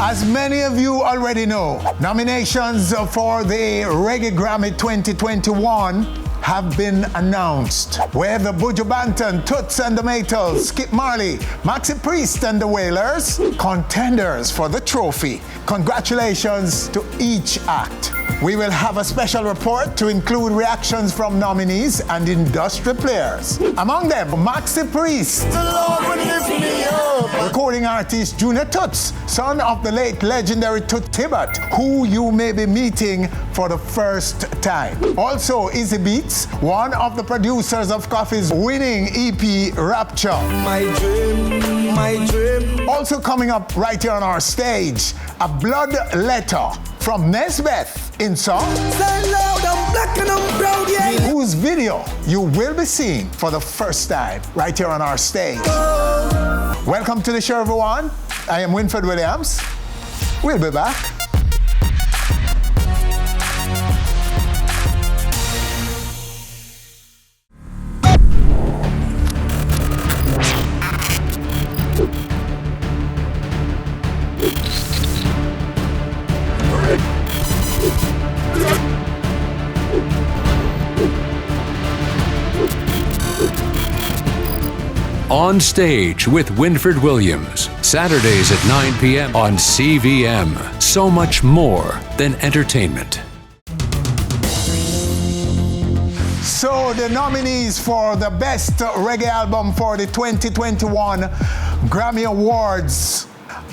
As many of you already know, nominations for the Reggae Grammy 2021 have been announced, with the Buju Banton, Toots and the Maytals, Skip Marley, Maxi Priest and the Wailers contenders for the trophy. Congratulations to each act. We will have a special report to include reactions from nominees and industry players. Among them, Maxi Priest, the Lord will lift me up. Recording artist JuniorToots, son of the late legendary Toots Tibbet, who you may be meeting for the first time. Also, Izybeats, one of the producers of Coffee's winning EP, Rapture. My dream. Also coming up right here on our stage, a blood letter from Nesbeth in song, Loud, I'm black and I'm proud, yeah. whose video you will be seeing for the first time right here on our stage. Welcome to the show, everyone. I am Winfred Williams. We'll be back. On Stage with Winfred Williams, Saturdays at 9 p.m. on CVM. So much more than entertainment. So the nominees for the best reggae album for the 2021 Grammy Awards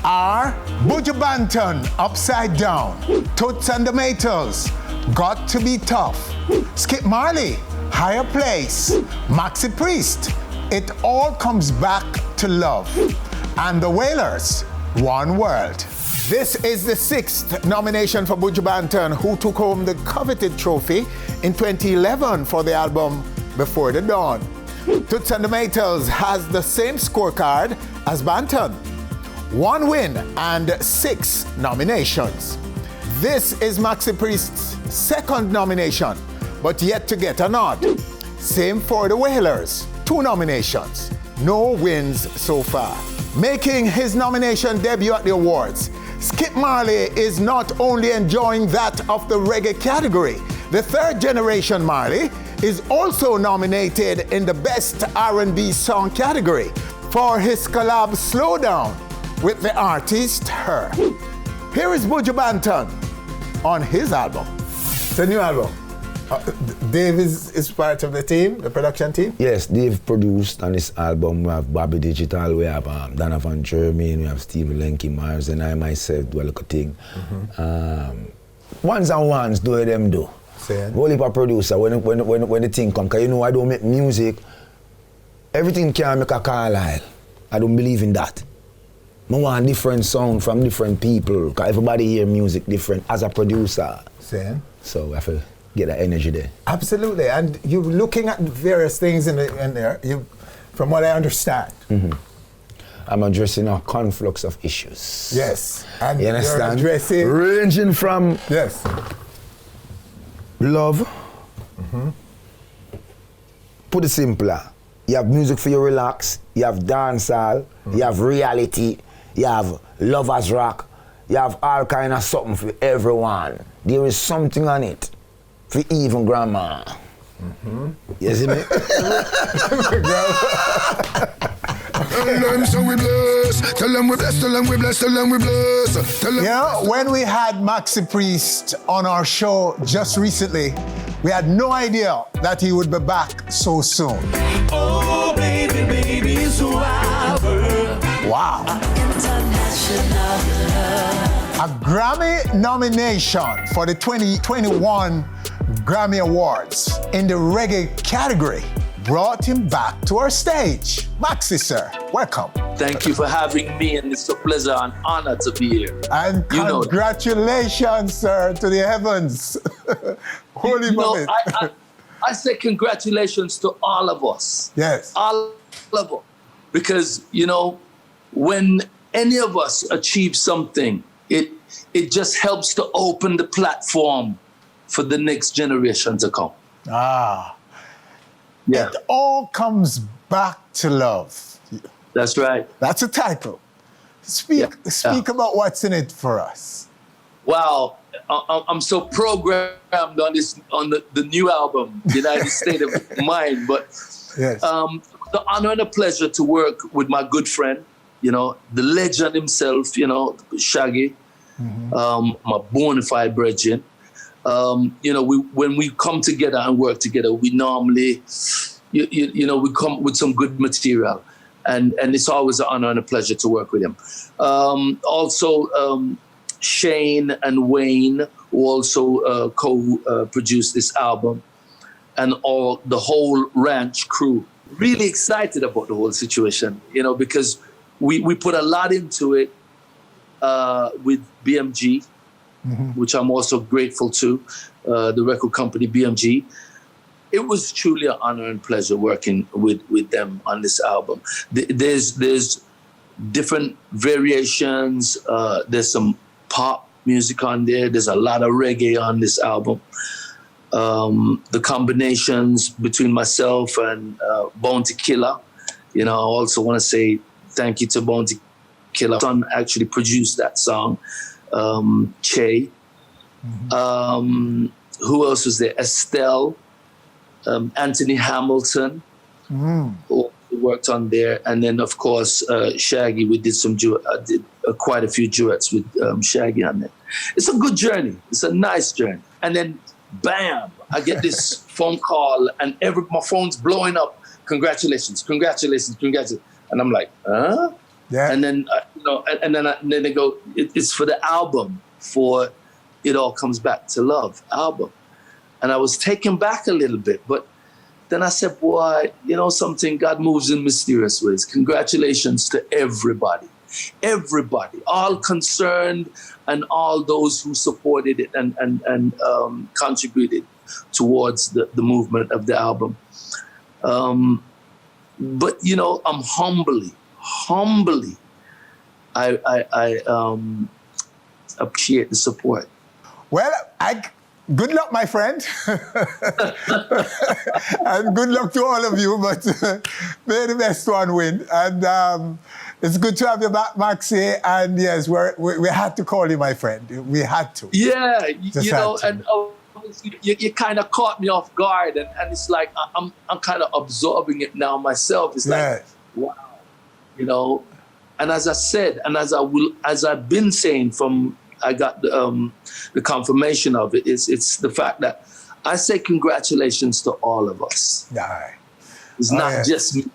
are Buju Banton, Upside Down, Toots and the Maytals, Got to Be Tough, Skip Marley, Higher Place, Maxi Priest, It All Comes Back to Love, and the Wailers, One World. This is the 6th nomination for Buju Banton, who took home the coveted trophy in 2011 for the album Before the Dawn. Toots and the Maytals has the same scorecard as Banton. 1 win and 6 nominations. This is Maxi Priest's 2nd nomination, but yet to get a nod. Same for the Wailers. 2 nominations, no wins so far. Making his nomination debut at the awards, Skip Marley is not only enjoying that of the reggae category, the 3rd generation Marley is also nominated in the best R&B song category for his collab Slow Down with the artist Her. Here is Buju Banton on his album. It's a new album. Dave is part of the team, the production team? Yes, Dave produced on this album. We have Bobby Digital, we have Donovan Jermaine, we have Stephen Lenky Myers, and I myself do a little thing. Ones and ones, do them do. Whole heap of producer, when the thing come, because you know I don't make music, everything can make a Carlisle. I don't believe in that. I want different sound from different people, because everybody hear music different as a producer. Same. So I have to get that energy there. Absolutely, and you're looking at various things in there, from what I understand. I'm addressing a conflux of issues. Yes, and you understand? You're addressing... Ranging from yes, love, put it simpler, you have music for you relax, you have dancehall, you have reality, you have lovers rock, you have all kind of something for everyone. There is something on it for even grandma. You see me? Tell them we bless, tell them we bless, tell them we bless. You know, when we had Maxi Priest on our show just recently, we had no idea that he would be back so soon. Oh, baby, baby, it's wow. A Grammy nomination for the 2021 Grammy Awards in the reggae category brought him back to our stage. Maxi, sir, welcome. Thank you for having me, and it's a pleasure and honor to be here. And congratulations, sir, to the heavens. Holy moment. I say congratulations to all of us. Yes. All of us. Because, you know, when any of us achieve something, it just helps to open the platform for the next generation to come. Ah. Yeah. It all comes back to love. That's right. That's a title. Speak about what's in it for us. Wow, I'm so programmed on the new album, United State of Mind. But Yes. the honor and the pleasure to work with my good friend, the legend himself, Shaggy, my bona fide brethren. When we come together and work together, we normally, we come with some good material. And it's always an honor and a pleasure to work with him. Also, Shane and Wayne, who also co-produced this album, and the whole ranch crew. Really excited about the whole situation, because we put a lot into it with BMG, which I'm also grateful to, the record company BMG. It was truly an honor and pleasure working with them on this album. There's different variations. There's some pop music on there. There's a lot of reggae on this album. The combinations between myself and Bounty Killer. I also want to say thank you to Bounty Killer. Son actually produced that song. Che. Who else was there? Estelle. Anthony Hamilton, who worked on there, and then of course Shaggy. We did quite a few duets with Shaggy on it. It's a good journey. It's a nice journey. And then, bam! I get this phone call, and my phone's blowing up. Congratulations! And I'm like, huh? Yeah. And then and then they go, it's for the album, for It All Comes Back to Love album. And I was taken back a little bit, but then I said, boy, something, God moves in mysterious ways. Congratulations to everybody, all concerned and all those who supported it and contributed towards the movement of the album. But, I'm humbly, I appreciate the support. Well, good luck, my friend. And good luck to all of you, but may the best one win. And it's good to have you back, Maxi. And yes, we had to call you my friend. We had to. Yeah, and you kind of caught me off guard. And it's like, I'm kind of absorbing it now myself. It's like, wow, And as I said, and as I've been saying from, I got the confirmation of it. It's the fact that I say congratulations to all of us. Yeah. It's not just me,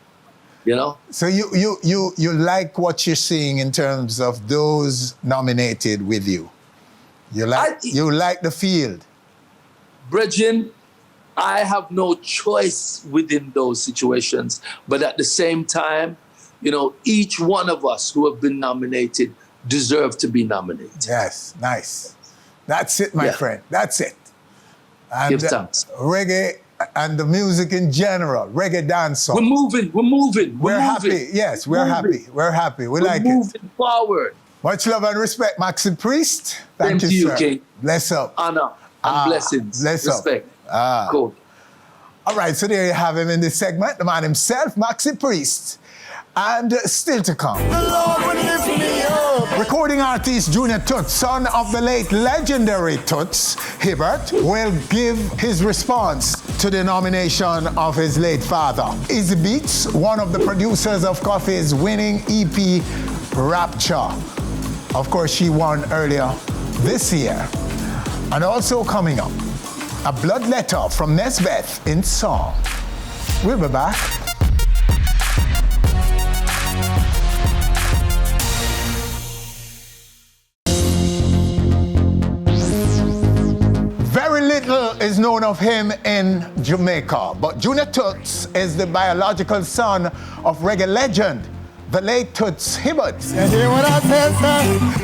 So you like what you're seeing in terms of those nominated with you. You like the field. Bridget, I have no choice within those situations, but at the same time, each one of us who have been nominated deserve to be nominated. Yes, nice. That's it, my friend. That's it. And Give thanks. Reggae and the music in general, reggae dancehall. We're moving. We're happy. Yes, we're happy. We're happy. We like it. We're moving forward. Much love and respect, Maxi Priest. Thank Same you, to sir. King. Bless up. Honor and blessings. Bless respect. up. Cool. All right, so there you have him in this segment, the man himself, Maxi Priest. And still to come. Recording artist JuniorToots, son of the late legendary Toots, Hibbert, will give his response to the nomination of his late father. Izybeats, one of the producers of Coffee's winning EP, Rapture. Of course, she won earlier this year. And also coming up, a blood letter from Nesbeth in song. We'll be back. Very little is known of him in Jamaica, but JuniorToots is the biological son of reggae legend, the late Toots Hibbert,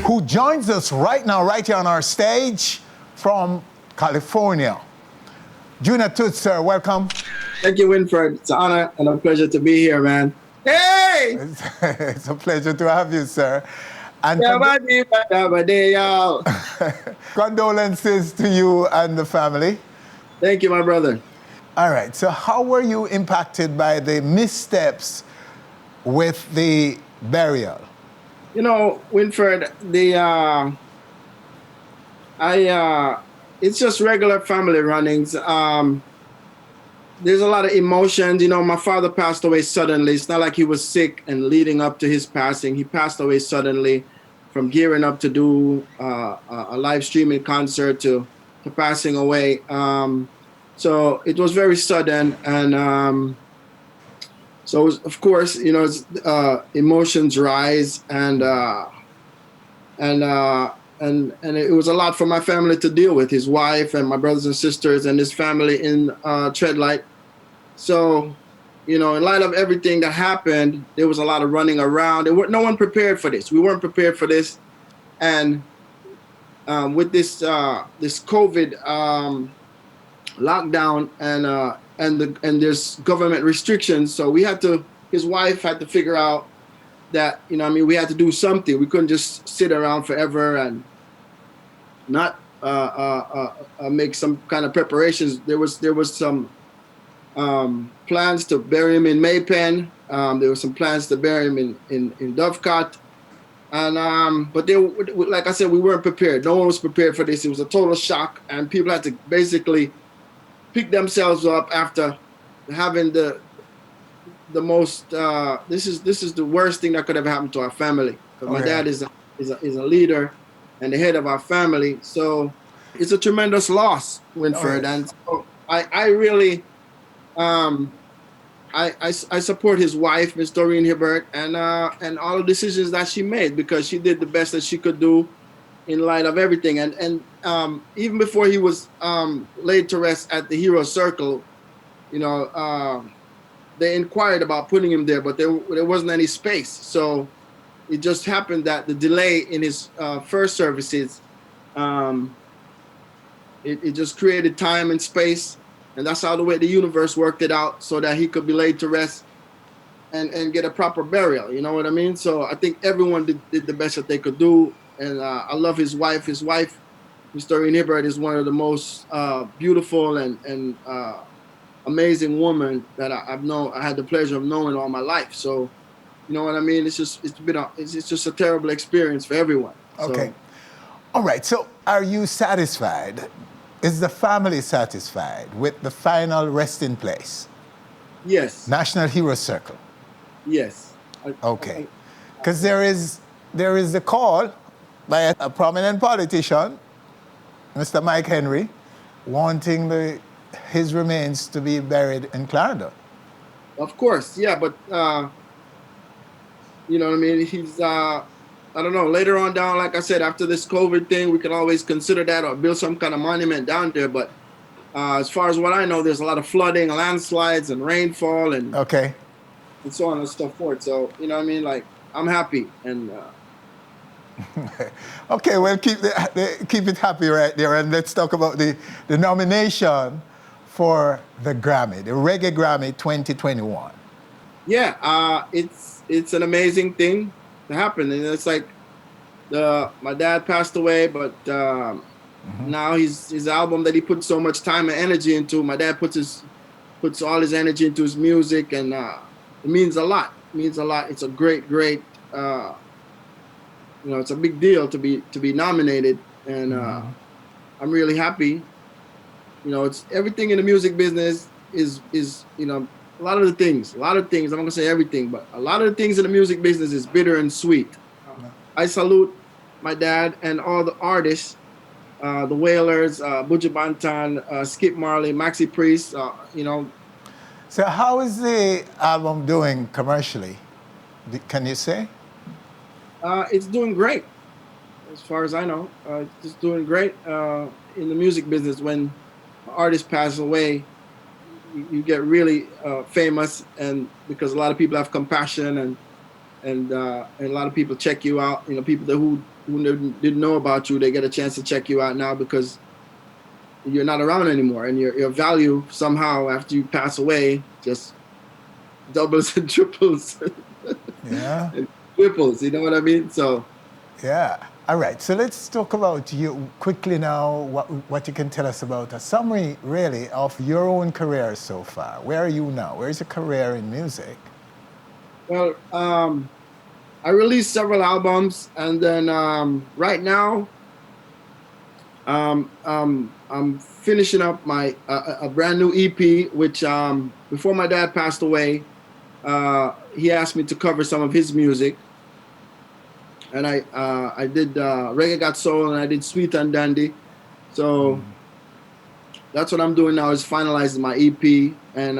who joins us right now, right here on our stage from California. JuniorToots, sir, welcome. Thank you, Winfred. It's an honor and a pleasure to be here, man. Hey! It's a pleasure to have you, sir. And condolences to you and the family. Thank you, my brother. All right, so how were you impacted by the missteps with the burial? You know, Winfred, it's just regular family runnings. There's a lot of emotions. You know, my father passed away suddenly. It's not like he was sick and leading up to his passing. He passed away suddenly from gearing up to do a live streaming concert to passing away. So it was very sudden. And so, of course, you know, emotions rise and it was a lot for my family to deal with, his wife and my brothers and sisters and his family in Treadlight. So, you know, in light of everything that happened, there was a lot of running around. No one prepared for this. We weren't prepared for this. And with this COVID lockdown and there's government restrictions, so his wife had to figure out that, you know, I mean, we had to do something. We couldn't just sit around forever and not make some kind of preparations. There was some plans to bury him in Maypen. There were some plans to bury him in Dovecot. And but like I said, we weren't prepared. No one was prepared for this. It was a total shock, and people had to basically pick themselves up after having the most. This is the worst thing that could have happened to our family. My dad is a leader and the head of our family, so it's a tremendous loss, Winfred. And so I really. I support his wife, Miss Doreen Hibbert, and all the decisions that she made, because she did the best that she could do in light of everything. And even before he was laid to rest at the Hero Circle, you know, they inquired about putting him there, but there wasn't any space. So it just happened that the delay in his first services, it just created time and space. And that's how the way the universe worked it out, so that he could be laid to rest and get a proper burial. You know what I mean? So I think everyone did the best that they could do. And I love his wife. His wife, Miss Doreen Hibbert, is one of the most beautiful and amazing women that I had the pleasure of knowing all my life. So, you know what I mean? It's just a terrible experience for everyone. Okay. So, All right. So are you satisfied? Is the family satisfied with the final resting place? yes. National Hero Circle. Yes. Okay. Because there is the call by a prominent politician, Mr. Mike Henry, wanting his remains to be buried in Clarendon. Of course, yeah, but you know what I mean? He's I don't know, later on down, like I said, after this COVID thing, we can always consider that or build some kind of monument down there. But as far as what I know, there's a lot of flooding, landslides, and rainfall, and Okay. and so on and so forth. So, you know what I mean? Like, I'm happy. And Okay, well, keep it happy right there, and let's talk about the nomination for the Grammy, the Reggae Grammy 2021. yeah, it's an amazing thing to happen. And it's like my dad passed away, but now his album that he put so much time and energy into, my dad puts all his energy into his music, and it means a lot. It means a lot. It's a great you know, it's a big deal to be nominated, and I'm really happy. You know, it's everything in the music business is you know, a lot of the things. I'm not gonna say everything, but a lot of the things in the music business is bitter and sweet. I salute my dad and all the artists, the Wailers, Buju Banton, Skip Marley, Maxi Priest. You know. So how is the album doing commercially? Can you say? It's doing great, as far as I know. It's just doing great in the music business. When an artist passes away, you get really famous, and because a lot of people have compassion, and a lot of people check you out. You know, people who didn't know about you, they get a chance to check you out now because you're not around anymore, and your value somehow after you pass away just doubles and triples. Yeah. Ripples, you know what I mean? So, Yeah. All right. So let's talk about you quickly now. What you can tell us about a summary, really, of your own career so far. Where are you now? Where's your career in music? well, I released several albums, and then right now, I'm finishing up my a brand new EP, which before my dad passed away, he asked me to cover some of his music, and I did Reggae Got Soul, and I did Sweet and Dandy. So that's what I'm doing now, is finalizing my EP, and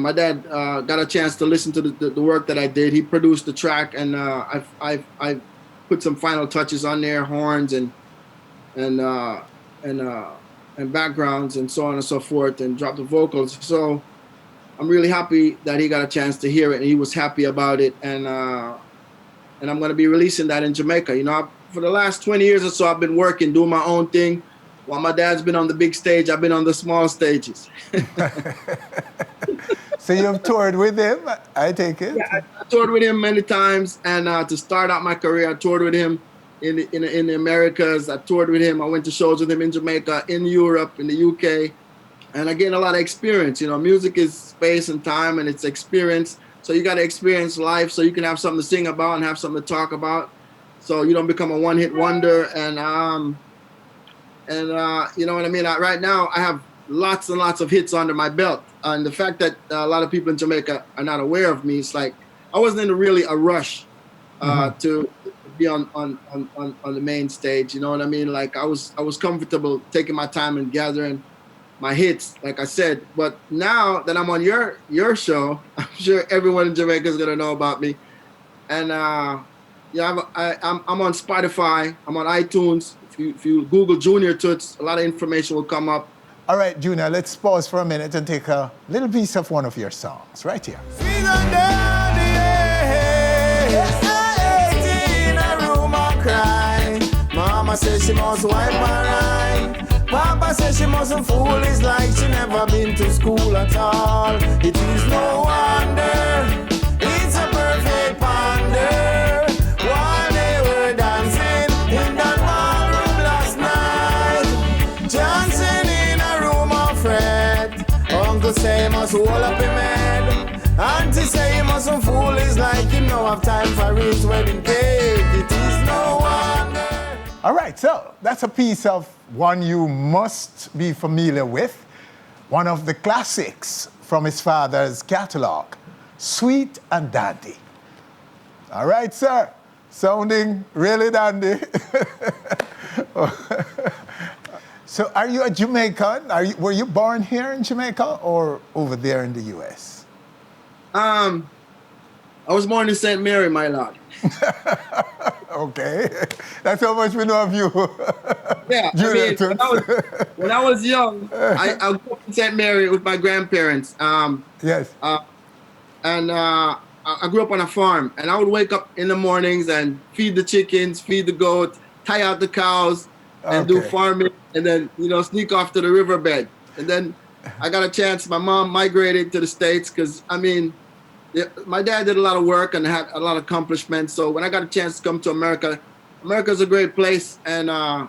my dad got a chance to listen to the work that I did. He produced the track, and I put some final touches on there, horns and backgrounds and so on and so forth, and dropped the vocals. So I'm really happy that he got a chance to hear it, and he was happy about it. And I'm going to be releasing that in Jamaica. You know, for the last 20 years or so, I've been working, doing my own thing. While my dad's been on the big stage, I've been on the small stages. So you've toured with him, I take it? Yeah, I toured with him many times, and to start out my career, I toured with him in the Americas. I toured with him. I went to shows with him in Jamaica, in Europe, in the UK, and I gained a lot of experience. You know, music is space and time, and it's experience. So you got to experience life so you can have something to sing about and have something to talk about. So you don't become a one-hit wonder. And you know what I mean? Right now, I have lots and lots of hits under my belt. And the fact that a lot of people in Jamaica are not aware of me, it's like I wasn't in really a rush to be on the main stage. You know what I mean? Like I was comfortable taking my time and gathering my hits, like I said. But now that I'm on your show, I'm sure everyone in Jamaica is gonna know about me. And yeah, I'm on Spotify. I'm on iTunes. If you Google JuniorToots, a lot of information will come up. All right, Junior, let's pause for a minute and take a little piece of one of your songs right here. Mama says she must wipe her eye. Papa says she mustn't fool. It's like she never been to school at all. It is no wonder. It's a perfect ponder. While they were dancing in that ballroom last night, Johnson in a room of fret. Uncle say he must hold up him head. Auntie say he mustn't fool. It's like he no have time for his wedding cake. It is no wonder. All right, so that's a piece of one you must be familiar with. One of the classics from his father's catalog, Sweet and Dandy. All right, sir. Sounding really dandy. So are you a Jamaican? Were you born here in Jamaica or over there in the U.S.? I was born in St. Mary, my lord. Okay. That's how much we know of you. Yeah, when I was young, I grew up in St. Mary with my grandparents. Yes. And I grew up on a farm, and I would wake up in the mornings and feed the chickens, feed the goat, tie out the cows, and do farming, and then, you know, sneak off to the riverbed. And then I got a chance. My mom migrated to the States because, I mean, my dad did a lot of work and had a lot of accomplishments. So when I got a chance to come to America, America's a great place, and I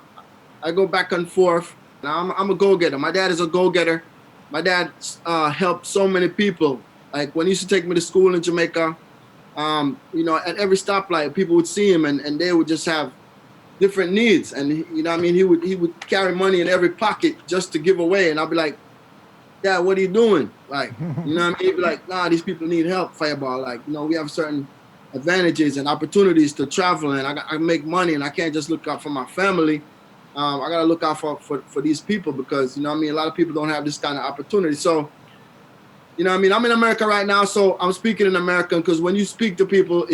go back and forth. Now I'm a go-getter. My dad is a go-getter. My dad helped so many people. Like when he used to take me to school in Jamaica, you know, at every stoplight, people would see him and they would just have different needs. And you know what I mean? He would carry money in every pocket just to give away. And I'll be like, Dad, what are you doing? Like, you know what I mean? He'd be like, nah, these people need help, Fireball. Like, you know, we have certain advantages and opportunities to travel, and I make money, and I can't just look out for my family. I got to look out for these people because, you know what I mean, a lot of people don't have this kind of opportunity. So, you know what I mean? I'm in America right now, so I'm speaking in American because when you speak to people,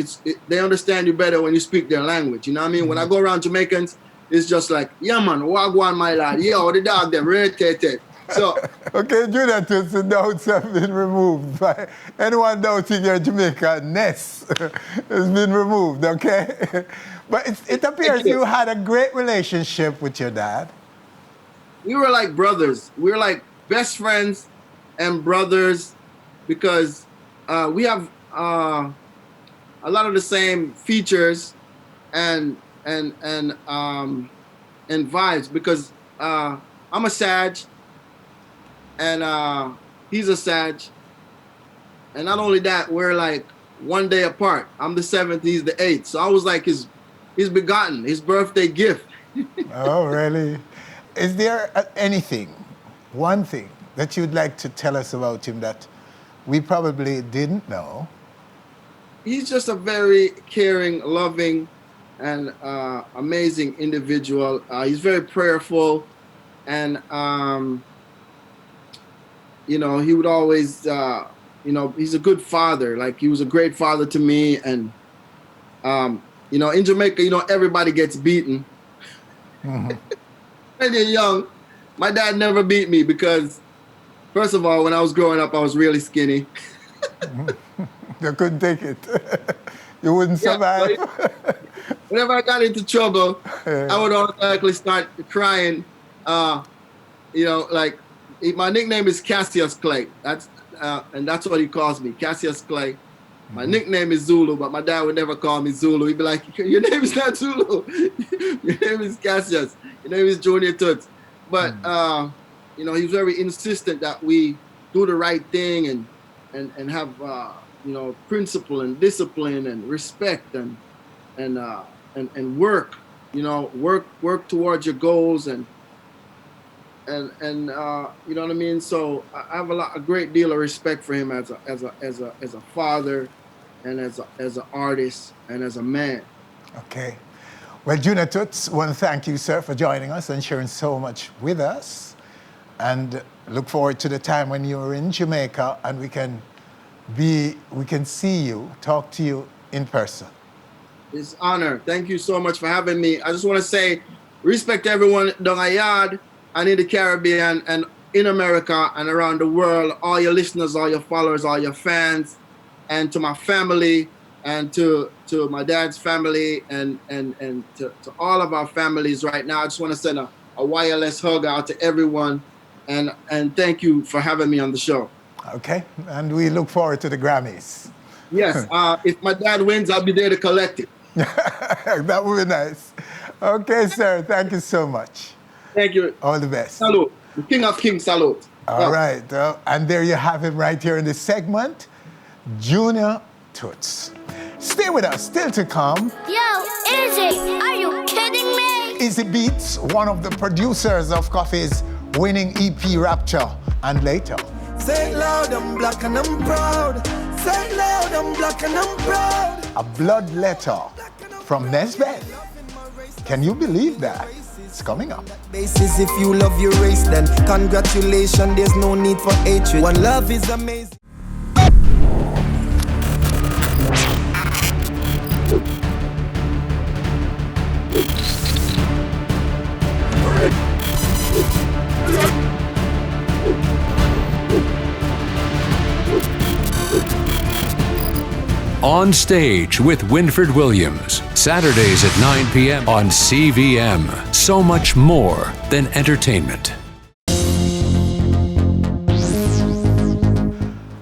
they understand you better when you speak their language. You know what I mean? When I go around Jamaicans, it's just like, yeah, man, wagwan, my lad. Yeah, the dog, them, rotated. So, okay, JuniorToots, the doubts have been removed. By anyone doubting your Jamaican-ness has been removed, okay? But it appears you had a great relationship with your dad. We were like brothers. We were like best friends and brothers because we have a lot of the same features and vibes because I'm a Sag. And he's a Sag. And not only that, we're like one day apart. I'm the 7th, he's the 8th. So I was like his begotten, his birthday gift. Oh, really? Is there anything, one thing, that you'd like to tell us about him that we probably didn't know? He's just a very caring, loving, and amazing individual. He's very prayerful, and you know, he would always, you know, he's a good father. Like, he was a great father to me. And you know, in Jamaica, you know, everybody gets beaten. When you're young, my dad never beat me because, first of all, when I was growing up, I was really skinny. You couldn't take it. You wouldn't survive. Yeah, whenever I got into trouble, I would automatically start crying. You know, like, my nickname is Cassius Clay. And that's what he calls me, Cassius Clay. My nickname is Zulu, but my dad would never call me Zulu. He'd be like, your name is not Zulu. Your name is Cassius. Your name is JuniorToots. But, you know, he's very insistent that we do the right thing and have, you know, principle and discipline and respect and work, you know, work towards your goals and you know what I mean. So I have a great deal of respect for him as a father, and as an artist, and as a man. Okay. Well, JuniorToots, want to thank you, sir, for joining us and sharing so much with us, and look forward to the time when you're in Jamaica and we can see you, talk to you in person. It's an honor. Thank you so much for having me. I just want to say respect to everyone down a yard and in the Caribbean and in America and around the world, all your listeners, all your followers, all your fans, and to my family and to my dad's family and to all of our families right now. I just want to send a wireless hug out to everyone and thank you for having me on the show. Okay, and we look forward to the Grammys. Yes, if my dad wins, I'll be there to collect it. That would be nice. Okay, sir, thank you so much. Thank you. All the best. Salute. The King of Kings, salute. All right. And there you have him right here in this segment, JuniorToots. Stay with us. Still to come. Yo, Izzy, are you kidding me? Izybeats, one of the producers of Coffee's winning EP Rapture. And later. Say it loud, I'm black and I'm proud. Say it loud, I'm black and I'm proud. A blood letter from Nesbeth. Can you believe that? It's coming up. Basis, if you love your race, then congratulations, there's no need for hatred. One love is amazing. On Stage with Winfred Williams, Saturdays at 9 p.m. on CVM. So much more than entertainment.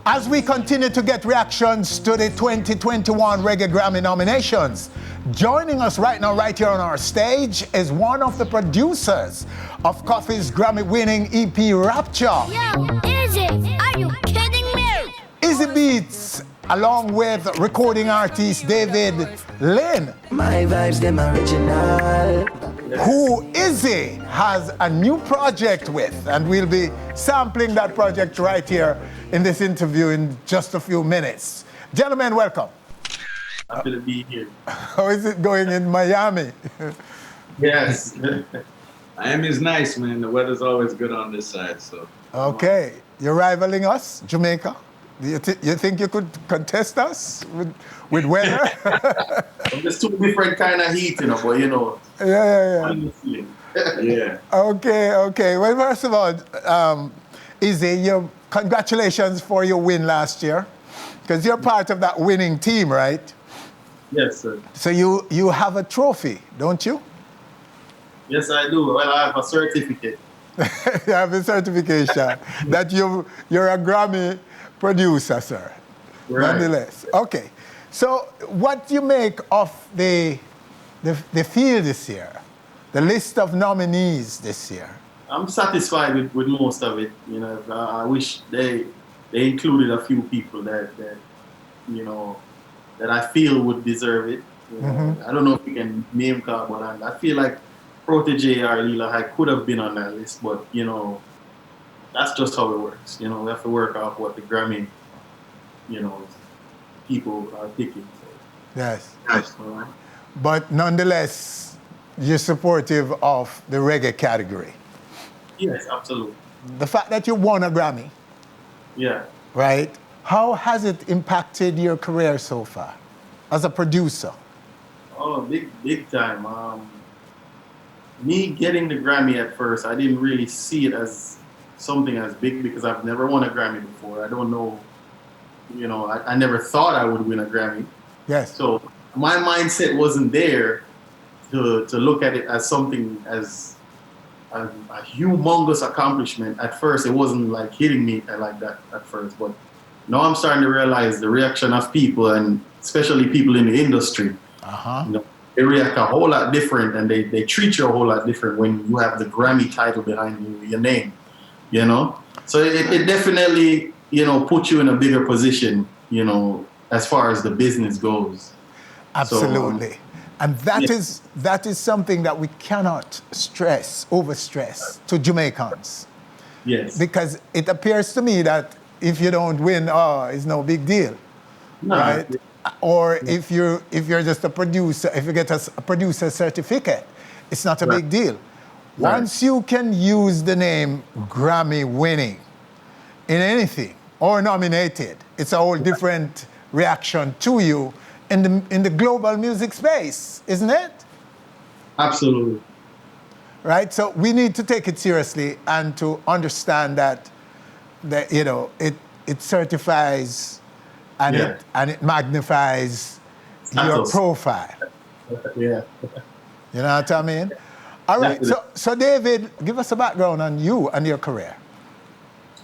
As we continue to get reactions to the 2021 Reggae Grammy nominations, joining us right now, right here on our stage, is one of the producers of Coffee's Grammy-winning EP Rapture. Yo, Izzy, are you kidding me? Izybeats, along with recording artist David Lynn, My vibes, them original. who Izzy has a new project with, and we'll be sampling that project right here in this interview in just a few minutes. Gentlemen, welcome. Happy to be here. How is it going in Miami? Yes. Miami is nice, man. The weather's always good on this side, so. Okay, you're rivaling us, Jamaica. Do you think you could contest us with weather? There's two different kind of heat, you know, but you know. Yeah. Yeah. Okay. Well, first of all, Izzy, congratulations for your win last year, because you're part of that winning team, right? Yes, sir. So you have a trophy, don't you? Yes, I do. Well, I have a certificate. You have a certification that you're a Grammy producer, sir. Right. Nonetheless. Okay. So what do you make of the field this year? The list of nominees this year? I'm satisfied with most of it. You know, I wish they included a few people that you know, that I feel would deserve it. You know, I don't know if we can name call, but I feel like Protege or Lila High could have been on that list, but you know, that's just how it works. You know, we have to work off what the Grammy, you know, people are picking. So. Yes. All right. But nonetheless, you're supportive of the reggae category. Yes, absolutely. The fact that you won a Grammy, Yeah. right? How has it impacted your career so far as a producer? Oh, big time. Me getting the Grammy at first, I didn't really see it as something as big because I've never won a Grammy before. I don't know, you know, I never thought I would win a Grammy. Yes. So my mindset wasn't there to look at it as something as a humongous accomplishment. At first, it wasn't like hitting me like that at first, but now I'm starting to realize the reaction of people, and especially people in the industry. You know, they react a whole lot different, and they treat you a whole lot different when you have the Grammy title behind you, your name, you know? So it definitely, you know, puts you in a bigger position, you know, as far as the business goes. Absolutely. And that is something that we cannot overstress to Jamaicans. Yes. Because it appears to me that if you don't win, it's no big deal. No. Right? Or if you're just a producer, if you get a producer certificate, it's not a big deal. Once you can use the name Grammy winning in anything or nominated, it's a whole different reaction to you in the global music space, isn't it? Absolutely. Right? So we need to take it seriously and to understand that you know, it certifies and it magnifies your profile. Yeah. You know what I mean? All right. So David, give us a background on you and your career.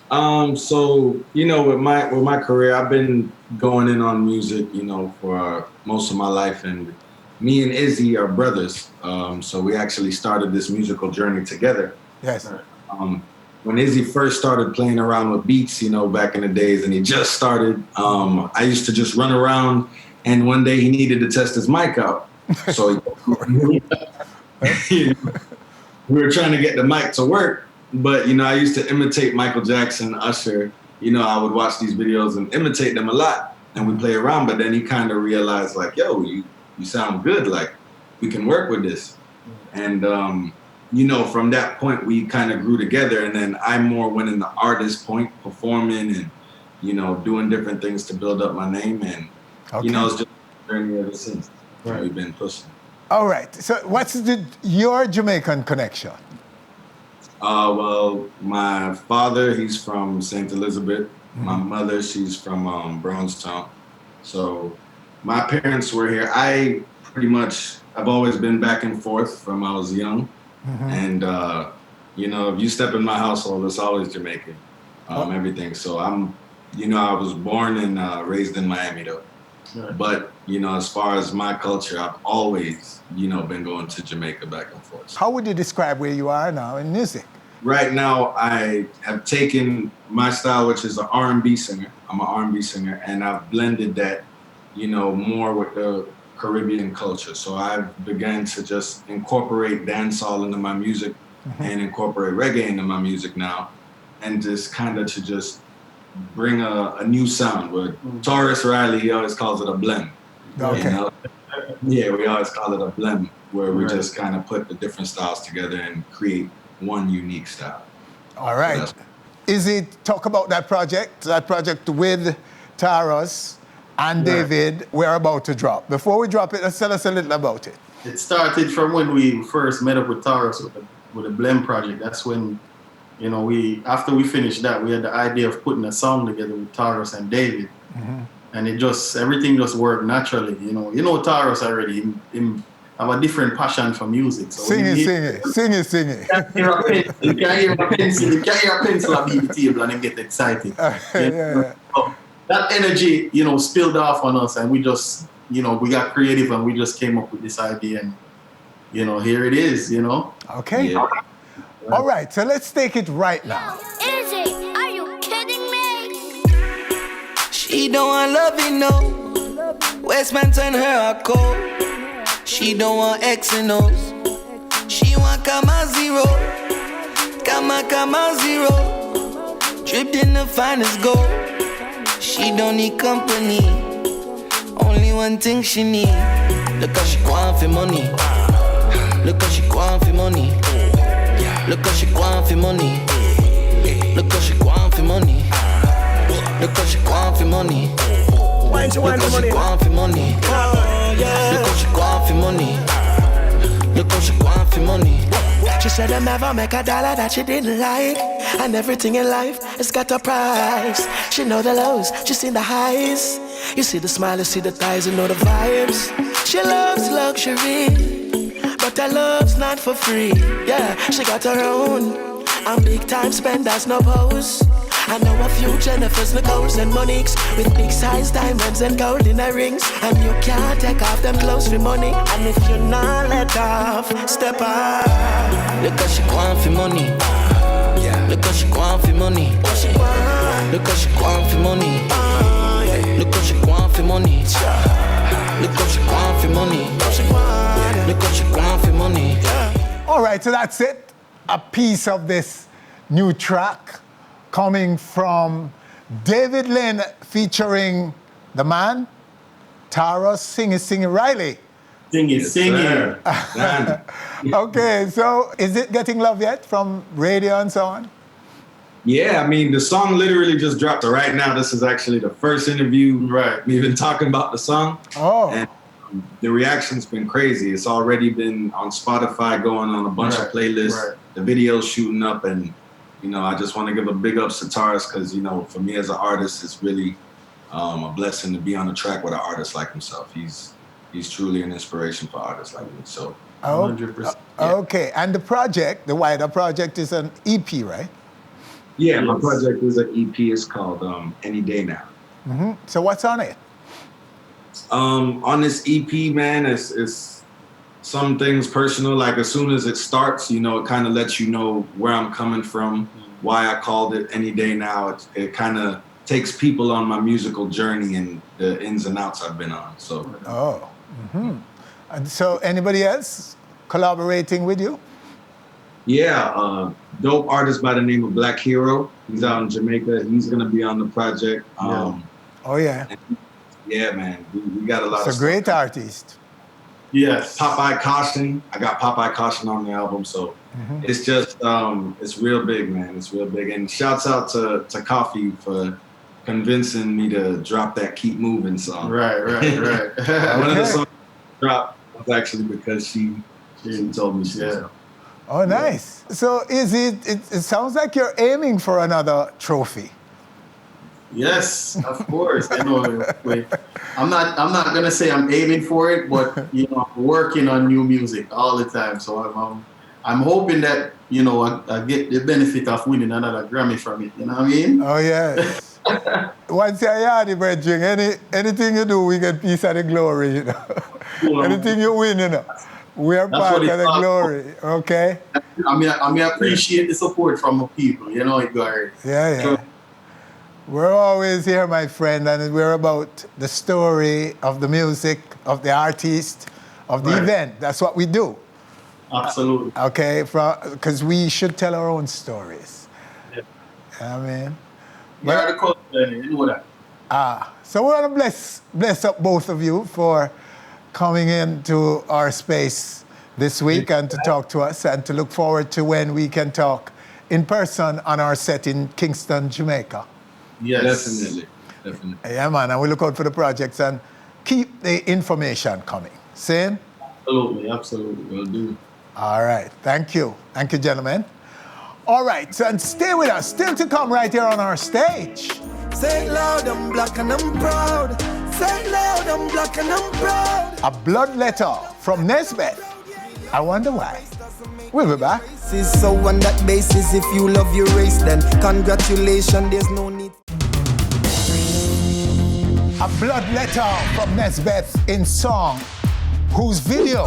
So you know, with my career, I've been going in on music, you know, for most of my life, and me and Izzy are brothers. So we actually started this musical journey together. Yes. When Izzy first started playing around with beats, you know, back in the days, and he just started, I used to just run around, and one day he needed to test his mic out. So we were trying to get the mic to work, but, you know, I used to imitate Michael Jackson, Usher. You know, I would watch these videos and imitate them a lot, and we play around, but then he kind of realized, like, yo, you sound good, like, we can work with this. And, you know, from that point, we kind of grew together, and then I more went in the artist point, performing and, you know, doing different things to build up my name, and, you know, it's just a journey ever since. Right. We've been pushing. All right. So what's your Jamaican connection? Well, my father, he's from St. Elizabeth. My mother, she's from Brownstown. So my parents were here. I've always been back and forth from I was young. And, you know, if you step in my household, it's always Jamaican, everything. So I was born and raised in Miami, though. Right. But, you know, as far as my culture, I've always, you know, been going to Jamaica back and forth. How would you describe where you are now in music? Right now, I have taken my style, which is an R&B singer. I'm an R&B singer, and I've blended that, you know, more with the Caribbean culture. So I've begun to just incorporate dancehall into my music and incorporate reggae into my music now, and just kind of to just bring a new sound. With Taurus Riley, he always calls it a blend. Okay. You know? Yeah, we always call it a blend, where we just kind of put the different styles together and create one unique style. All right. Izzy, talk about that project with Taurus and David, we're about to drop. Before we drop it, let's tell us a little about it. It started from when we first met up with Taurus with a blend project. That's when, you know, after we finished that, we had the idea of putting a song together with Taurus and David. And everything just worked naturally. You know Taurus already. Him have a different passion for music. So sing it. You can hear a pencil on the table and then get excited. So that energy, you know, spilled off on us, and we just, you know, we got creative and we just came up with this idea, and, you know, here it is, you know. Okay. Yeah. All right, so let's take it right now. Izzy, are you kidding me? She don't want love, you know. Westman turn her a cold. She don't want X and O's. She want comma zero. Comma zero. Dripped in the finest gold. She don't need company. Only one thing she need. Look how she want for money. Look how she want for money. Look how she want for money. Look how she want for money. Look how she want for money. Look how she want for money. Look how she want for money. Look how she want for money. She said I'll never make a dollar that she didn't like. And everything in life has got a price. She know the lows, she seen the highs. You see the smile, you see the thighs, you know the vibes. She loves luxury, but her love's not for free. Yeah, she got her own, and big time spenders, no pose. I know a few Jennifers, Nicoles and Moniques with big size diamonds and gold in her rings. And you can't take off them clothes for money. And if you're not let off, step up. Look how she want for money. Look how she want for money. Look how she want for money. Look how she want for money. Look how she want for money. Look how she want for money. All right, so that's it. A piece of this new track coming from David Lynn featuring the man, Tara Singing Riley. Singing. Okay, so is it getting love yet from radio and so on? Yeah, I mean, the song literally just dropped. So right now, this is actually the first interview we've been talking about the song. Oh. And the reaction's been crazy. It's already been on Spotify, going on a bunch of playlists. The video's shooting up, and you know, I just want to give a big ups to Taurus because, you know, for me as an artist, it's really a blessing to be on a track with an artist like himself. He's truly an inspiration for artists like me. So, 100%. Okay, and the project, the wider project, is an EP, right? Yeah, my project is an EP. It's called Any Day Now. Mm-hmm. So what's on it? On this EP, man, it's some things personal. Like as soon as it starts, you know, it kind of lets you know where I'm coming from, why I called it Any Day Now. It kind of takes people on my musical journey and the ins and outs I've been on. So. Oh. Mm-hmm. And so anybody else collaborating with you? Yeah, dope artist by the name of Black Hero. He's out in Jamaica. He's gonna be on the project. Oh yeah. Yeah, man. We got a lot of He's a great artist. Yes. Popeye Caution. I got Popeye Caution on the album, so it's just it's real big, man. It's real big. And shouts out to Coffee for convincing me to drop that Keep Moving song. Right. One of the songs I dropped was actually because she told me so. Oh, nice. So it sounds like you're aiming for another trophy. Yes, of course. I know. I'm not gonna say I'm aiming for it, but you know, I'm working on new music all the time. So I'm hoping that, you know, I get the benefit of winning another Grammy from it. You know what I mean? Oh yes. Once you're yardy, brethren, anything you do, we get piece of the glory. You know, anything you win, you know. We are part of the glory, okay? I mean, I appreciate the support from the people, you know, Gary. Yeah. We're always here, my friend, and we're about the story of the music, of the artist, of the event. That's what we do. Absolutely. Okay, because we should tell our own stories. Yeah. I mean, we are the culture, you know that. So we want to bless up both of you for coming into our space this week and to talk to us, and to look forward to when we can talk in person on our set in Kingston, Jamaica. Yes. Definitely. Yeah, man, and we look out for the projects and keep the information coming. Same? Absolutely. We'll do. All right. Thank you, gentlemen. All right, so and stay with us. Still to come right here on our stage. Say it loud, I'm black and I'm proud. Say it loud, I'm black and I'm proud. A blood letter from Nesbeth. I wonder why. We'll be back. So on that basis, if you love your race, then congratulations, there's no need. A blood letter from Nesbeth in song, whose video,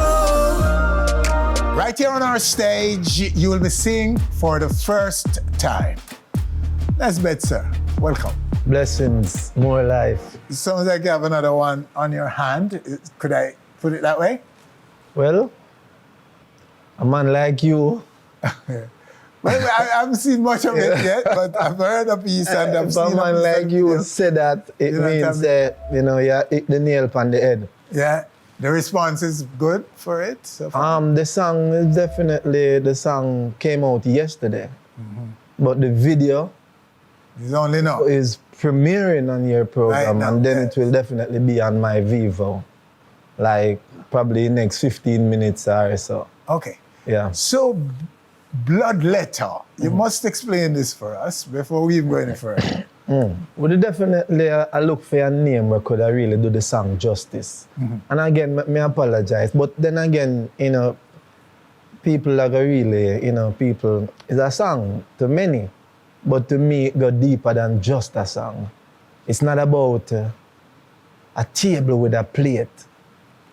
right here on our stage, you will be seeing for the first time. Nesbeth, sir, welcome. blessings, more life. It sounds like you have another one on your hand. Could I put it that way? Well, a man like you. Well, I haven't seen much of it yet, but I've heard a piece and I've seen a man like you say that, it means that, you hit the nail on the head. Yeah, the response is good for it so far? The song is definitely, the song came out yesterday, but the video is only now. Is premiering on your program, Right now, and then it will definitely be on my Vivo, like probably next 15 minutes or so. Okay. Yeah. So, Blood Letter, you must explain this for us before we even go any further. Well, definitely I look for a name where could I really do the song justice. And again, me apologize. But then again, people are really, people, it's a song to many. But to me, it go deeper than just a song. It's not about a table with a plate.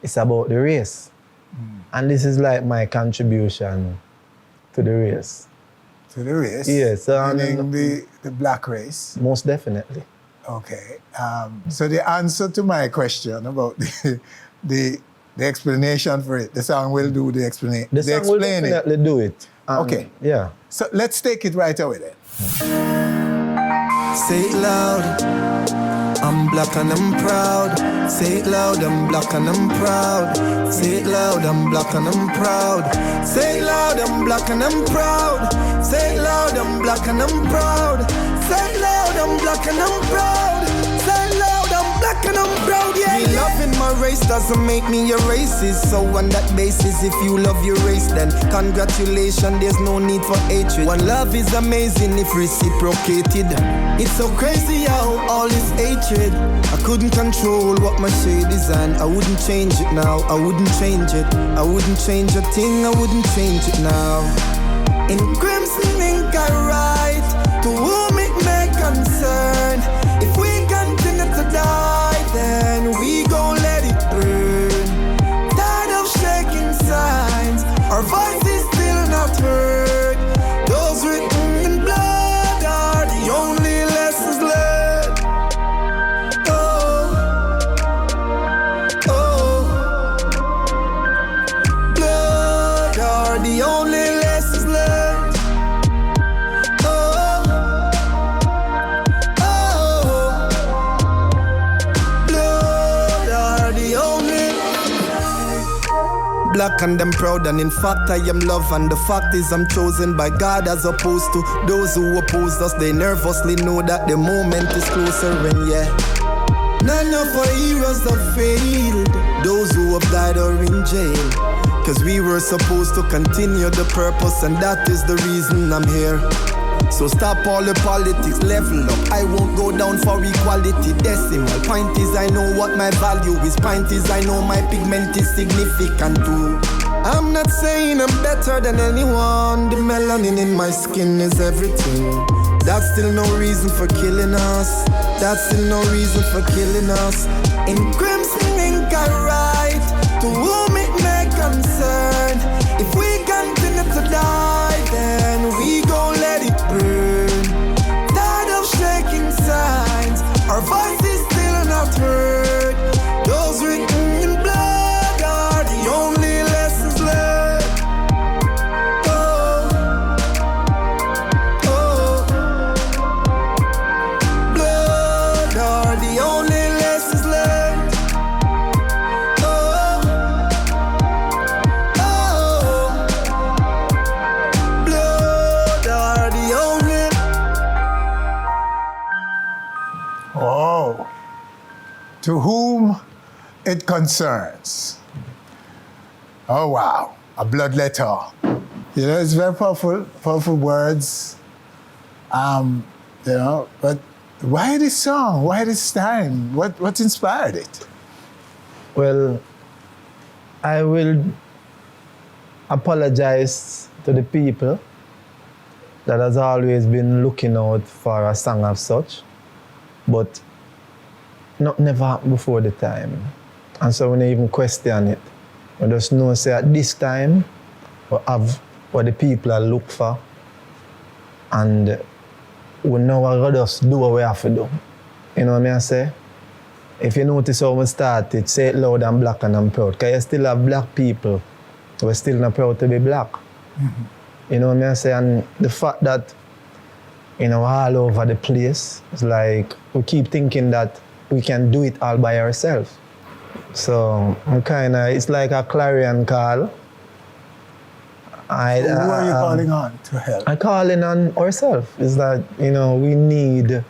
It's about the race. And this is like my contribution to the race. To the race? Yes. Meaning the black race? Most definitely. Okay. So the answer to my question about the explanation for it, the song will do the explanation. The song will definitely do it. Okay. Yeah. So let's take it right away then. Say it loud, I'm black and I'm proud. Say it loud, I'm black and I'm proud. Say it loud, I'm black and I'm proud. Say it loud, I'm black and I'm proud. Say it loud, I'm black and I'm proud. Say it loud, I'm black and I'm proud. Say it loud, I'm black and I'm proud, yeah. Me loving my race doesn't make me a racist. So on that basis, if you love your race, then congratulations, there's no need for hatred. One love is amazing if reciprocated. It's so crazy how all this hatred. I couldn't control what my shade is, and I wouldn't change it now. I wouldn't change it. I wouldn't change a thing. I wouldn't change it now. In crimson ink I write to whom it may concern. If we continue to die, then we gon' let it burn. Tired of shaking signs, our voices still not heard. Those written in blood are the only lessons learned. Oh, oh, blood are the only lessons learned. Oh, oh, blood are the only. Black and I'm proud, and in fact I am love, and the fact is I'm chosen by God as opposed to those who oppose us. They nervously know that the moment is closer, and yeah, none of our heroes have failed. Those who have died are in jail, cause we were supposed to continue the purpose, and that is the reason I'm here. So stop all the politics, level up. I won't go down for equality. Decimal point is I know what my value is. Point is I know my pigment is significant too. I'm not saying I'm better than anyone. The melanin in my skin is everything. That's still no reason for killing us. That's still no reason for killing us. In crimson ink I write to whom it may concern. If we continue to die, then we gon' let it burn. Tired of shaking signs, our voices still not heard. Those written in blood are the only lessons learned. Oh, oh, blood are the only lessons learned. Oh, oh, blood are the only. Oh, to whom it concerns. Oh, wow, a blood letter. It's very powerful words. But why this song? Why this time? What inspired it? Well, I will apologize to the people that has always been looking out for a song of such, but never happened before the time. And so when I even question it, I just know say at this time we have what the people are look for, and we know what just do what we have to do. You know what I say? If you notice how we started, say it loud and black and I'm proud. Because you still have black people who are still not proud to be black. You know what I say? And the fact that, you know, all over the place, it's like we keep thinking that we can do it all by ourselves. So it's like a clarion call. Who are you calling on to help? I'm calling on ourselves. It's that, you know, we need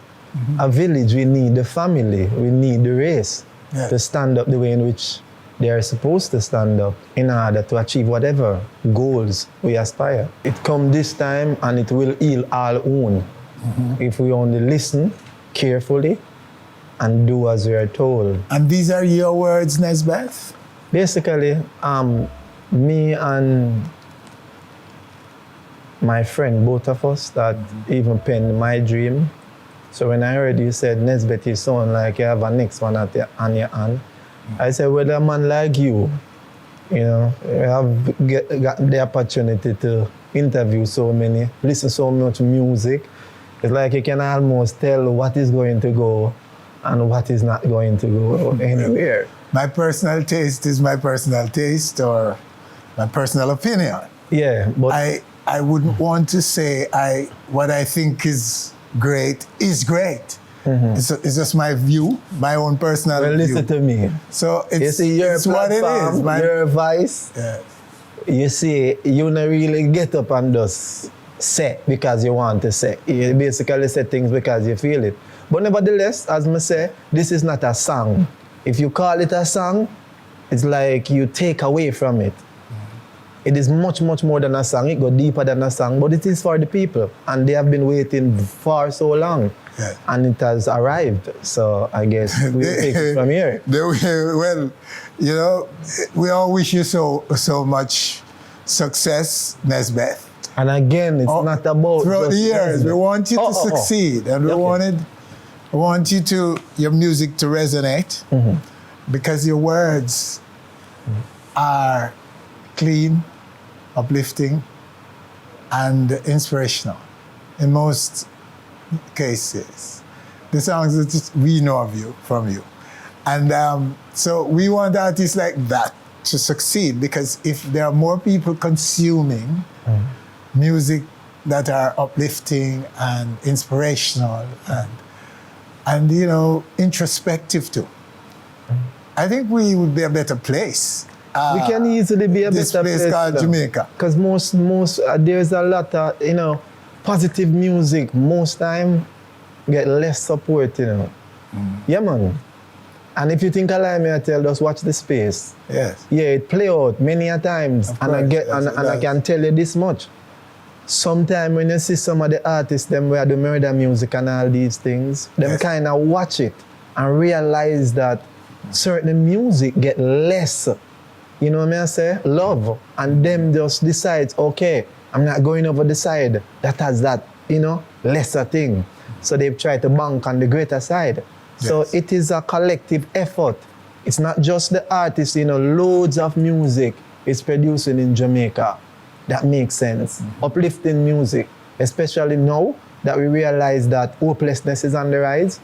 a village, we need the family, we need the race to stand up the way in which they are supposed to stand up in order to achieve whatever goals we aspire. It comes this time and it will heal our own if we only listen carefully and do as we are told. And these are your words, Nesbeth? Basically, me and my friend, both of us, that even penned my dream. So when I heard you said, Nesbeth, you sound like you have a next one on your hand, I said, well, a man like you know, have got the opportunity to interview so many, listen so much music. It's like you can almost tell what is going to go and what is not going to go anywhere. My personal taste is my personal taste or my personal opinion. Yeah, but I wouldn't want to say what I think is great is great. It's just my view, my own personal view. Listen to me. So it's, you see, your it's what it is. Your voice, you see, you don't really get up and just say because you want to say. You basically say things because you feel it. But nevertheless, as I say, this is not a song. If you call it a song, it's like you take away from it. It is much, much more than a song. It goes deeper than a song, but it is for the people. And they have been waiting for so long. And it has arrived. So I guess we'll take it from here. Well, you know, we all wish you so much success, Nesbeth. And again, it's not about throughout the years. We want you to succeed. And we want your music to resonate because your words are clean, uplifting, and inspirational in most cases. The songs that we know of you, from you. And so we want artists like that to succeed because if there are more people consuming music that are uplifting and inspirational and you know, introspective too, I think we would be a better place. We can easily be a better place. This place called Jamaica. Because most there's a lot of, you know, positive music. Most time get less support, you know. Yeah, man. And if you think I lie, me I tell, just watch the space. Yes. Yeah, it play out many a times. And I can tell you this much. Sometimes when you see some of the artists, them where do murder music and all these things, them kind of watch it and realize that certain music get less, you know what I say, love. And them just decides, okay, I'm not going over the side that has that, you know, lesser thing. So they've tried to bank on the greater side. So it is a collective effort. It's not just the artists, you know, loads of music is producing in Jamaica. That makes sense. Uplifting music, especially now that we realize that hopelessness is on the rise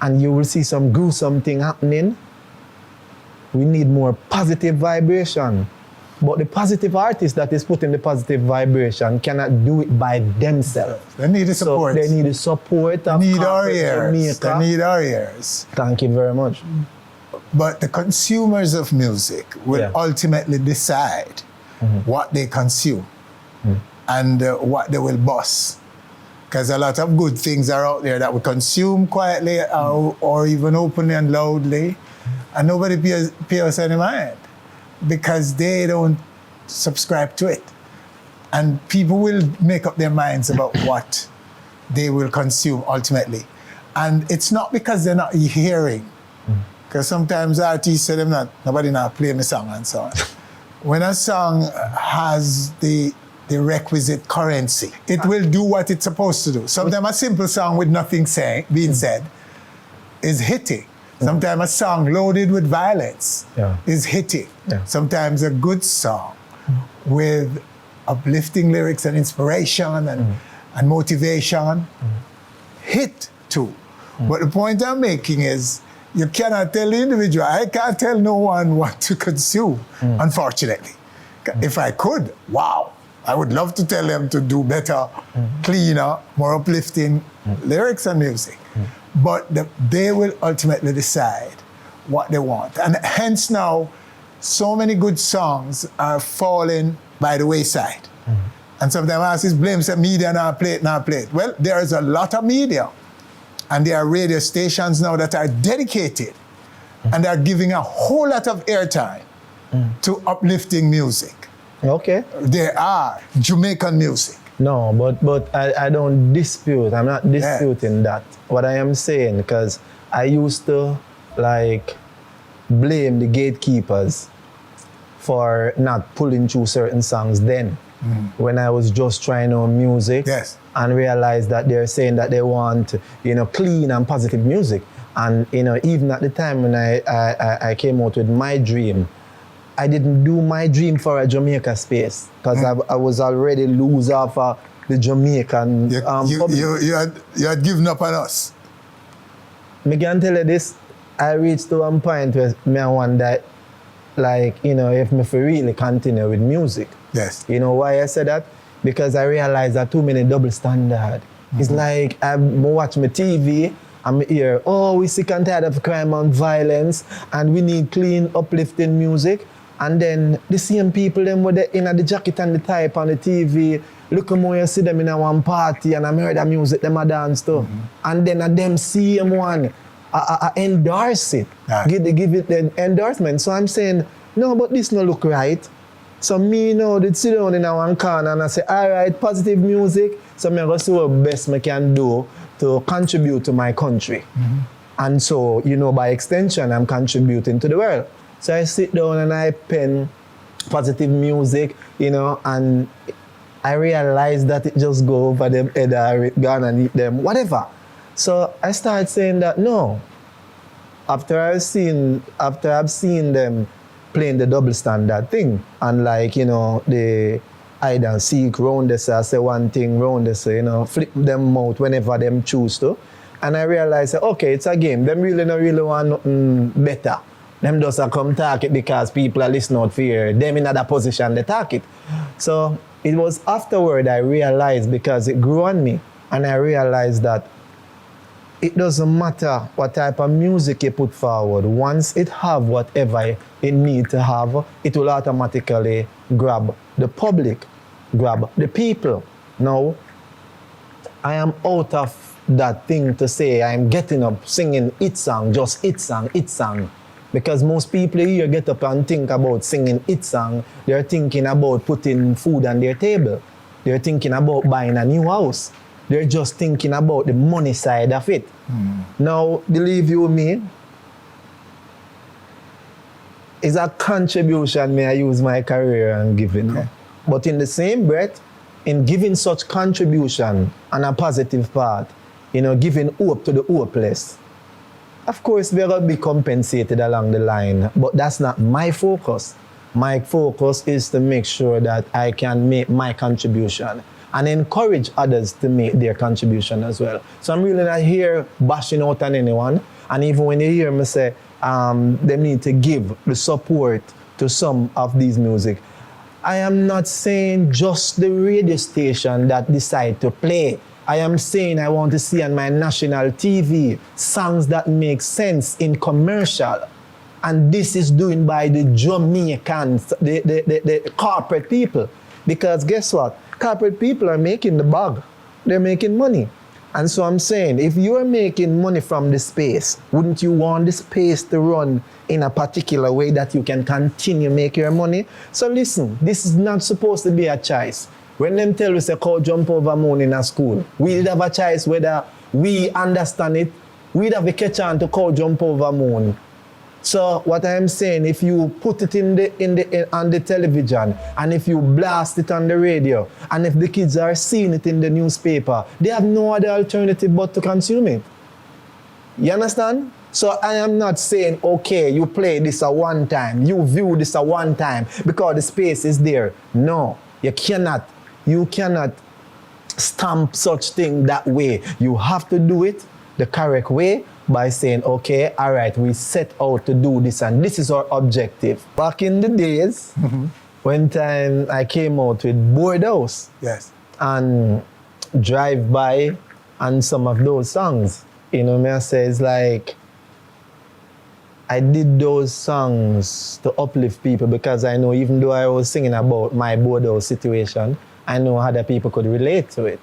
and you will see some gruesome thing happening. We need more positive vibration. But the positive artist that is putting the positive vibration cannot do it by themselves. They need the support. So they need the support of They need our ears. They need our ears. Thank you very much. But the consumers of music will ultimately decide what they consume and what they will bust. Because a lot of good things are out there that we consume quietly or even openly and loudly, and nobody pays us any mind because they don't subscribe to it. And people will make up their minds about what they will consume ultimately. And it's not because they're not hearing, because sometimes artists say nobody not playing the song and so on. When a song has the requisite currency, it will do what it's supposed to do. Sometimes a simple song with nothing being said is hitting. Sometimes a song loaded with violence is hitting. Sometimes a good song with uplifting lyrics and inspiration and motivation hit too. But the point I'm making is, you cannot tell the individual. I can't tell no one what to consume, unfortunately. If I could, wow, I would love to tell them to do better, cleaner, more uplifting lyrics and music. But they will ultimately decide what they want. And hence now, so many good songs are falling by the wayside. And sometimes artists blame say media not play it. Well, there is a lot of media. And there are radio stations now that are dedicated and are giving a whole lot of airtime to uplifting music. Okay. There are Jamaican music. No, but I don't dispute. I'm not disputing that. What I am saying, because I used to like blame the gatekeepers for not pulling through certain songs then. When I was just trying on music and realized that they're saying that they want, clean and positive music. And, even at the time when I came out with My Dream, I didn't do My Dream for a Jamaica space because I was already loose off the Jamaican public. You had given up on us. I can tell you this, I reached to one point where I wonder, if me for really continue with music. Yes. You know why I said that? Because I realized that too many double standard. It's like I'm watching my TV, I'm here, we sick and tired of crime and violence, and we need clean, uplifting music. And then the same people, them with the the jacket and the type on the TV, look at more you see them in a one party and I heard the music, them a dance to. And then them same one, I endorse it, give it the endorsement. So I'm saying, no, but this no look right. So me now did sit down in a one corner and I say, all right, positive music. So I'm going to see what best I can do to contribute to my country. And so, by extension, I'm contributing to the world. So I sit down and I pen positive music, and I realize that it just go over them head or gone and eat them, whatever. So I started saying that no. After I've seen them playing the double standard thing, and the hide and seek, round this, I say one thing, round this, flip them out whenever them choose to. And I realized, okay, it's a game. Them really not really want nothing better. Them just come talk it because people are listening out for hear. Them in other position, they talk it. So it was afterward I realized, because it grew on me, and I realized that it doesn't matter what type of music you put forward. Once it have whatever it need to have, it will automatically grab the public, grab the people. Now, I am out of that thing to say I'm getting up singing it song, just it song. Because most people here get up and think about singing it song. They're thinking about putting food on their table. They're thinking about buying a new house. They're just thinking about the money side of it. Now, believe you me, it's a contribution may I use my career and giving. But in the same breath, in giving such contribution and a positive part, giving hope to the hopeless, of course, they will be compensated along the line, but that's not my focus. My focus is to make sure that I can make my contribution and encourage others to make their contribution as well. So I'm really not here bashing out on anyone. And even when you hear me say they need to give the support to some of these music, I am not saying just the radio station that decide to play. I am saying I want to see on my national TV songs that make sense in commercial. And this is doing by the Jamaicans, the corporate people. Because guess what? Corporate people are making the bag. They're making money. And so I'm saying, if you're making money from the space, wouldn't you want the space to run in a particular way that you can continue make your money? So listen, this is not supposed to be a choice. When them tell us a cow jump over moon in a school, we did have a choice whether we understand it. We'd have a catch on to cow jump over moon. So what I'm saying, if you put it on the television, and if you blast it on the radio, and if the kids are seeing it in the newspaper, they have no other alternative but to consume it. You understand? So I am not saying, okay, you play this a one time, you view this a one time because the space is there. No, you cannot stamp such thing that way. You have to do it the correct way by saying, okay, all right, we set out to do this and this is our objective. Back in the days, when time I came out with Board House and Drive By and some of those songs, you know, me I say it's like, I did those songs to uplift people because I know even though I was singing about my Board House situation, I know other people could relate to it.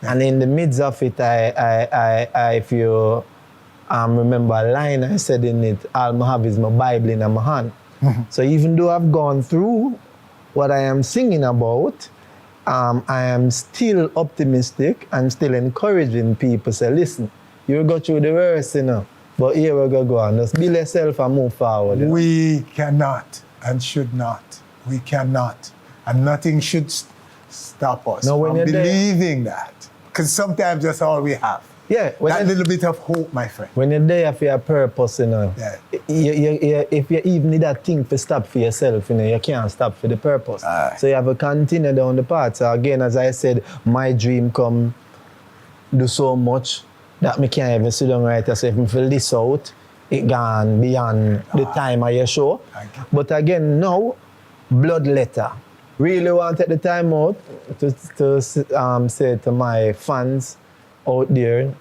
And in the midst of it, I if you remember a line I said in it, all I have is my Bible in my hand. So even though I've gone through what I am singing about, I am still optimistic and still encouraging people. Say, listen, you'll go through the worst, you know, but here we go on. Just build yourself and move forward. You know? We cannot and should not. We cannot. And nothing should stop us from believing that. Because sometimes that's all we have. Yeah. That little bit of hope, my friend. When you're there for your purpose, you know, if you even need that thing to stop for yourself, you know, you can't stop for the purpose. So you have to continue down the path. So again, as I said, my dream come do so much that me can't even sit down right. So if me feel this out, it gone beyond the time of your show. But again, now, Blood Letter. Really want to take the time out to say to my fans out there,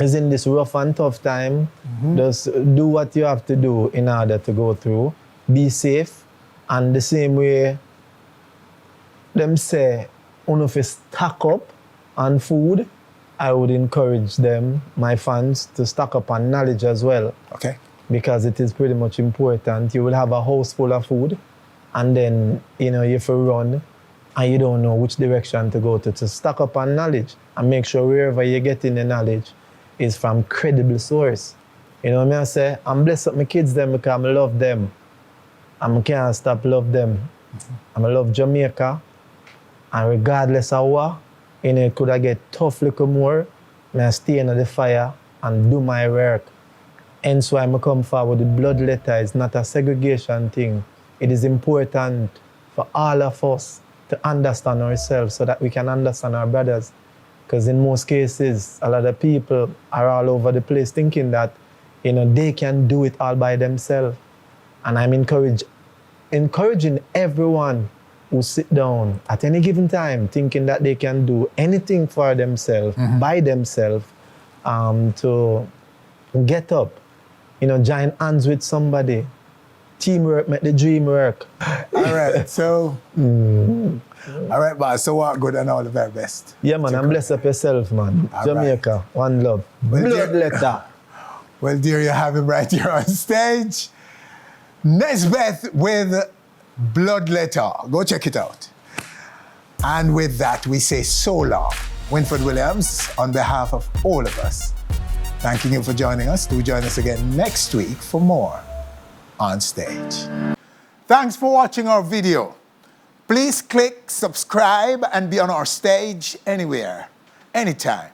is in this rough and tough time, just do what you have to do in order to go through. Be safe. And the same way, them say, if you stock up on food, I would encourage them, my fans, to stock up on knowledge as well. Okay. Because it is pretty much important. You will have a house full of food, and then, you know, you have to run, and you don't know which direction to go to stock up on knowledge and make sure wherever you're getting the knowledge is from credible source. You know what I say? I'm blessed up my kids them because I love them. And I can't stop love them. I love Jamaica, and regardless of what, you know, could I get tough little more, I stay in the fire and do my work. Hence why I come forward with Blood Letter. It's not a segregation thing. It is important for all of us to understand ourselves so that we can understand our brothers. Because in most cases, a lot of people are all over the place thinking that, you know, they can do it all by themselves. And I'm encouraging everyone who sit down at any given time thinking that they can do anything for themselves, by themselves, to get up, you know, join hands with somebody. Teamwork make the dream work. All right, so, all right, boss, so what good and all the very best. Yeah, man, and bless up yourself, man. All Jamaica, right. one love. Well, Blood Letter. Well, dear, you have him right here on stage. Nesbeth with Blood Letter. Go check it out. And with that, we say so long. Winfred Williams, on behalf of all of us, thanking you for joining us. Do join us again next week for more On Stage. Thanks for watching our video. Please click subscribe and be on our stage anywhere, anytime,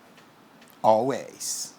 always.